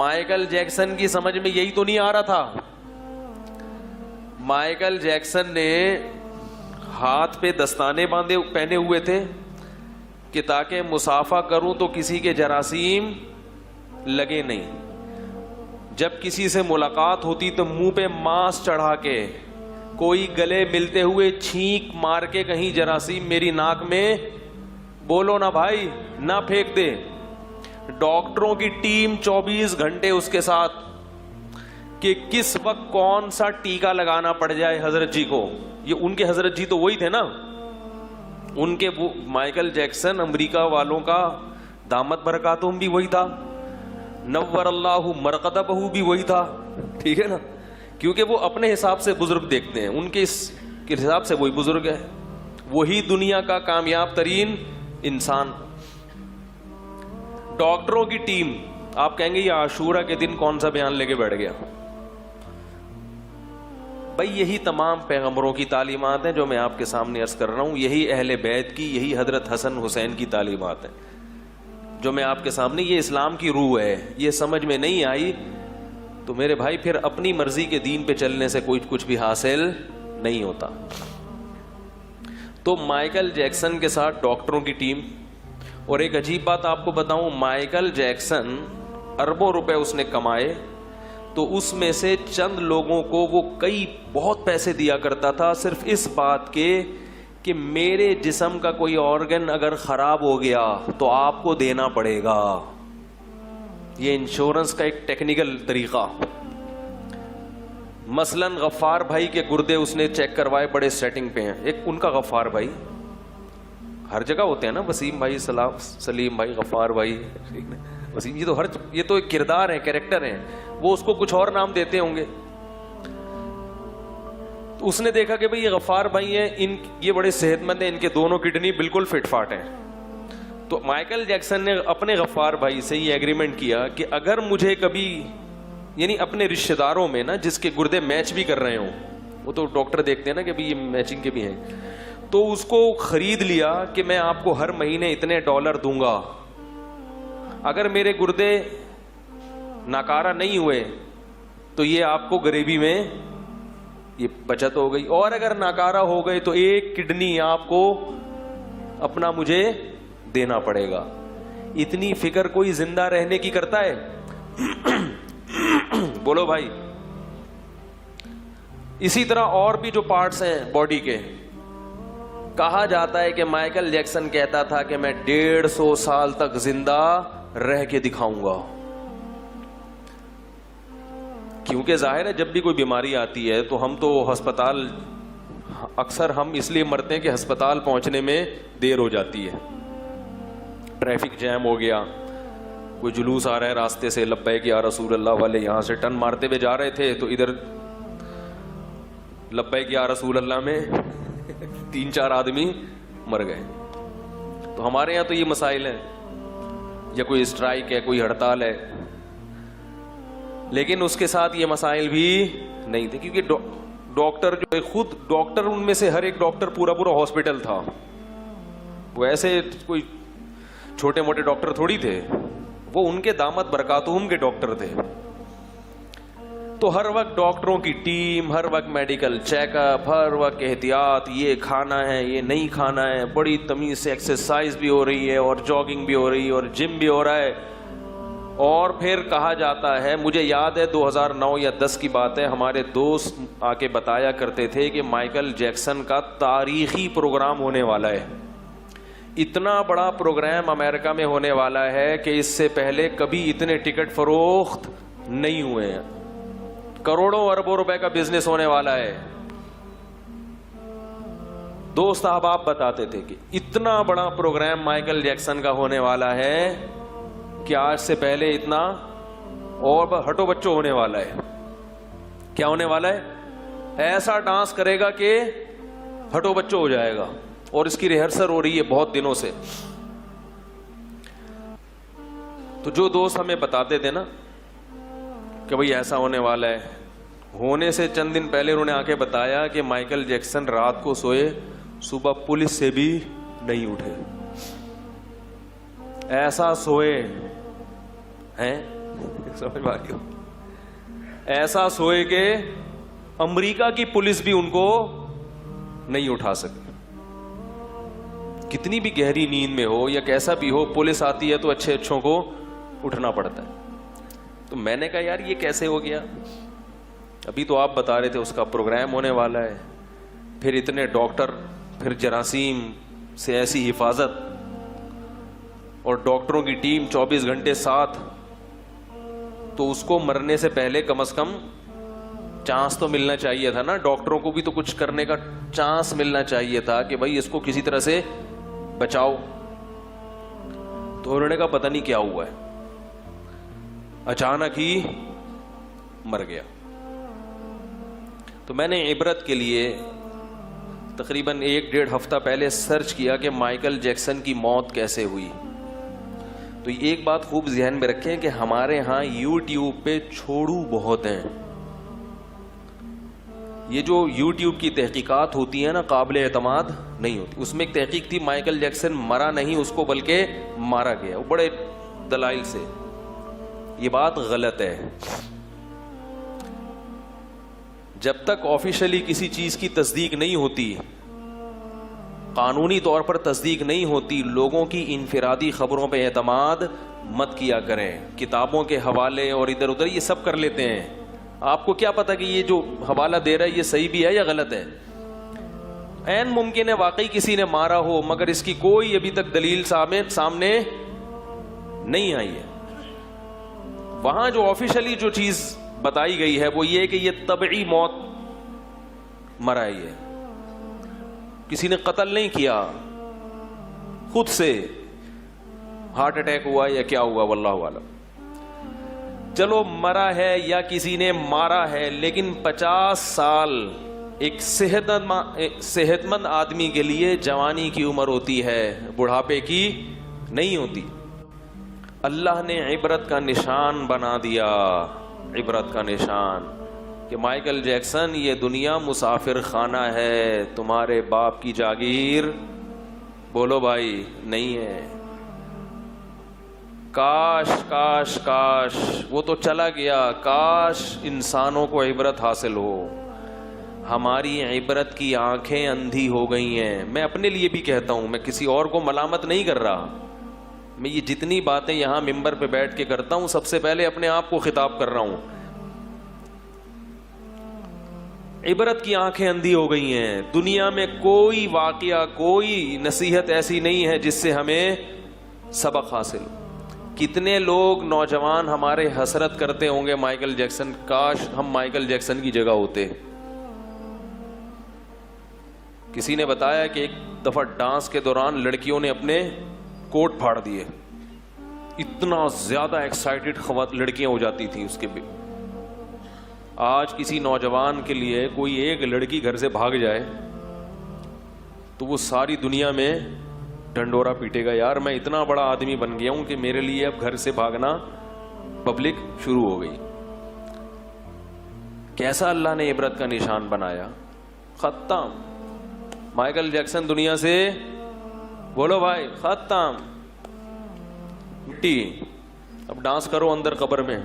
Michael Jackson की समझ में यही तो नहीं आ रहा था। माइकल जैक्सन ने हाथ पे दस्ताने पहने हुए थे कि ताकि मुसाफा करूं तो किसी के जरासीम लगे नहीं। जब किसी से मुलाकात होती तो मुंह पे मांस चढ़ा के, कोई गले मिलते हुए छींक मार के कहीं जरासीम मेरी नाक में बोलो ना भाई, ना फेंक दे। डॉक्टरों की टीम 24 घंटे उसके साथ कि किस वक्त कौन सा टीका लगाना पड़ जाए हजरत जी को। ये उनके हजरत जी तो वही थे ना, उनके वो माइकल जैक्सन अमेरिका वालों का दामद बरकातुम भी वही था, नव्वर अल्लाहु मरकदबहु भी वही था, ठीक है ना। क्योंकि वो अपने हिसाब से बुजुर्ग देखते हैं, उनके के हिसाब से वही बुजुर्ग है, वही दुनिया का कामयाब तरीन इंसान। डॉक्टरों की टीम, आप कहेंगे ये आशूरा के दिन कौन सा बयान लेके बैठ गया। भाई यही तमाम पैगंबरों की तालीमात हैं जो मैं आपके सामने अर्ज कर रहा हूं, यही अहले बैत की, यही हजरत हसन हुसैन की तालीमात है जो मैं आपके सामने, ये इस्लाम की रूह है। ये समझ में नहीं आई तो मेरे भाई फिर अपनी मर्जी के दीन पे चलने से कोई कुछ भी हासिल नहीं होता। तो माइकल जैक्सन के साथ डॉक्टरों की टीम, और एक अजीब बात आपको बताऊं, माइकल जैक्सन अरबों रुपए उसने कमाए तो उसमें से चंद लोगों को वो बहुत पैसे दिया करता था सिर्फ इस बात के कि मेरे जिस्म का कोई ऑर्गन अगर खराब हो गया तो आपको देना पड़ेगा। ये इंश्योरेंस का एक टेक्निकल तरीका। मसलन गफ्फार भाई के गुर्दे उसने चेक करवाए, बड़े सेटिंग पे हैं। एक उनका गफ्फार भाई, हर जगह होते हैं ना, वसीम भाई, सलीम भाई, गफ्फार भाई, वसीम, ये तो एक किरदार है, कैरेक्टर है, वो उसको कुछ और नाम देते होंगे। तो उसने देखा कि भाई ये गफ्फार भाई हैं, ये बड़े सेहतमंद हैं, इनके दोनों किडनी बिल्कुल फिटफाट हैं। तो माइकल जैक्सन ने अपने गफ्फार भाई से ये एग्रीमेंट किया कि अगर मुझे कभी, यानी अपने रिश्तेदारों में ना जिसके गुर्दे मैच भी कर रहे हो, वो तो डॉक्टर देखते हैं ना कि भाई ये मैचिंग के भी हैं, तो उसको खरीद लिया कि मैं आपको हर महीने इतने डॉलर दूंगा, अगर मेरे गुर्दे नाकारा नहीं हुए तो ये आपको गरीबी में ये बचत हो गई, और अगर नाकारा हो गए तो एक किडनी आपको अपना मुझे देना पड़ेगा। इतनी फिक्र कोई जिंदा रहने की करता है? बोलो भाई। इसी तरह और भी जो पार्ट्स हैं बॉडी के, कहा जाता है कि माइकल जैक्सन कहता था कि मैं 150 साल तक जिंदा रह के दिखाऊंगा। क्योंकि जाहिर है जब भी कोई बीमारी आती है तो हम तो अस्पताल, अक्सर हम इसलिए मरते हैं कि अस्पताल पहुंचने में देर हो जाती है, ट्रैफिक जैम हो गया, कोई जुलूस आ रहा है रास्ते से, लब्बैक या रसूल अल्लाह वाले यहां से टर्न मारते हुए जा रहे थे तो इधर लब्बैक या रसूल अल्लाह में 3-4 आदमी मर गए। तो हमारे यहां तो ये मसाइल हैं, या कोई स्ट्राइक है, कोई हड़ताल है, लेकिन उसके साथ ये मसाइल भी नहीं थे क्योंकि डॉक्टर जो है, खुद डॉक्टर, उनमें से हर एक डॉक्टर पूरा हॉस्पिटल था। वो ऐसे कोई छोटे मोटे डॉक्टर थोड़ी थे, वो उनके दामद बरकातुहुम के डॉक्टर थे। तो हर वक्त डॉक्टरों की टीम, हर वक्त मेडिकल चेकअप, हर वक्त एहतियात, ये खाना है, ये नहीं खाना है, बड़ी तमीज से एक्सरसाइज भी हो रही है और जॉगिंग भी हो रही है और जिम भी हो रहा है। और फिर कहा जाता है, मुझे याद है 2009 या 10 की बात है, हमारे दोस्त आके बताया करते थे कि माइकल जैक्सन का तारीखी प्रोग्राम होने वाला है। इतना बड़ा प्रोग्राम अमेरिका में होने वाला है कि इससे पहले कभी इतने टिकट फरोख्त नहीं हुए हैं, करोड़ों अरबों रुपए का बिजनेस होने वाला है। दोस्त अहबाब बताते थे कि इतना बड़ा प्रोग्राम माइकल जैक्सन का होने वाला है कि आज से पहले इतना, और हटो बच्चों होने वाला है। क्या होने वाला है? ऐसा डांस करेगा कि हटो बच्चों हो जाएगा, और इसकी रिहर्सल हो रही है बहुत दिनों से। तो जो दोस्त हमें बताते थे ना कि भाई ऐसा होने वाला है, होने से चंद दिन पहले उन्होंने आके बताया कि माइकल जैक्सन रात को सोए, सुबह पुलिस से भी नहीं उठे, ऐसा सोए हैं समझ में आ गया? ऐसा सोए के अमेरिका की पुलिस भी उनको नहीं उठा सकी। कितनी भी गहरी नींद में हो या कैसा भी हो, पुलिस आती है तो अच्छे अच्छों को उठना पड़ता है। तो मैंने कहा यार ये कैसे हो गया? अभी तो आप बता रहे थे उसका प्रोग्राम होने वाला है, फिर इतने डॉक्टर, फिर जरासीम से ऐसी हिफाजत और डॉक्टरों की टीम 24 घंटे साथ, तो उसको मरने से पहले कम से कम चांस तो मिलना चाहिए था ना। डॉक्टरों को भी तो कुछ करने का चांस मिलना चाहिए था कि भाई इसको किसी तरह से बचाओ। तो उन्होंने कहा पता नहीं क्या हुआ है, अचानक ही मर गया। तो मैंने इबरत के लिए तकरीबन 1-1.5 हफ्ता पहले सर्च किया कि माइकल जैक्सन की मौत कैसे हुई। तो एक बात खूब ध्यान में रखें कि हमारे यहां यूट्यूब पे छोड़ू बहुत हैं। ये जो यूट्यूब की तहकीकात होती है ना, काबिल एतमाद नहीं होती। उसमें एक तहकीक थी, माइकल जैक्सन मरा नहीं, उसको बल्कि मारा गया, वो बड़े दलाइल से। ये बात गलत है। जब तक ऑफिशियली किसी चीज की तस्दीक नहीं होती, कानूनी तौर पर तस्दीक नहीं होती, लोगों की इनफिरादी खबरों पे एतमाद मत किया करें। किताबों के हवाले और इधर उधर ये सब कर लेते हैं। आपको क्या पता कि ये जो हवाला दे रहा है ये सही भी है या गलत है? ऐन मुमकिन है वाकई किसी ने मारा हो, मगर इसकी कोई अभी तक दलील सामने नहीं आई है। वहां जो ऑफिशियली जो चीज बताई गई है वो ये कि ये तबई मौत मरा है, किसी ने कत्ल नहीं किया, खुद से हार्ट अटैक हुआ या क्या हुआ वल्लाहु आलम। चलो मरा है या किसी ने मारा है, लेकिन 50 साल एक सेहतमंद आदमी के लिए जवानी की उम्र होती है, बुढ़ापे की नहीं होती। अल्लाह ने इबरत का निशान बना दिया, इबरत का निशान, कि माइकल जैक्सन ये दुनिया मुसाफिर खाना है, तुम्हारे बाप की जागीर बोलो भाई नहीं है। काश काश काश वो तो चला गया, काश इंसानों को इबरत हासिल हो। हमारी इबरत की आंखें अंधी हो गई हैं। मैं अपने लिए भी कहता हूं, मैं किसी और को मलामत नहीं कर रहा। मैं ये जितनी बातें यहां मिंबर पे बैठ के करता हूं, सबसे पहले अपने आप को खिताब कर रहा हूं। इबरत की आंखें अंधी हो गई हैं। दुनिया में कोई वाकया, कोई नसीहत ऐसी नहीं है जिससे हमें सबक हासिल। कितने लोग नौजवान हमारे हसरत करते होंगे माइकल जैक्सन, काश हम माइकल जैक्सन की जगह होते। किसी ने बताया कि एक दफा डांस के दौरान लड़कियों ने अपने कोट फाड़ दिए, इतना ज्यादा एक्साइटेड लड़कियां हो जाती थी उसके भी। आज किसी नौजवान के लिए कोई एक लड़की घर से भाग जाए तो वो सारी दुनिया में ढंडोरा पीटेगा, यार मैं इतना बड़ा आदमी बन गया हूं कि मेरे लिए अब घर से भागना पब्लिक शुरू हो गई। कैसा अल्लाह ने इबरत का निशान बनाया। खत्म, माइकल जैक्सन दुनिया से बोलो भाई खत्म, मिट्टी। अब डांस करो अंदर कब्र में।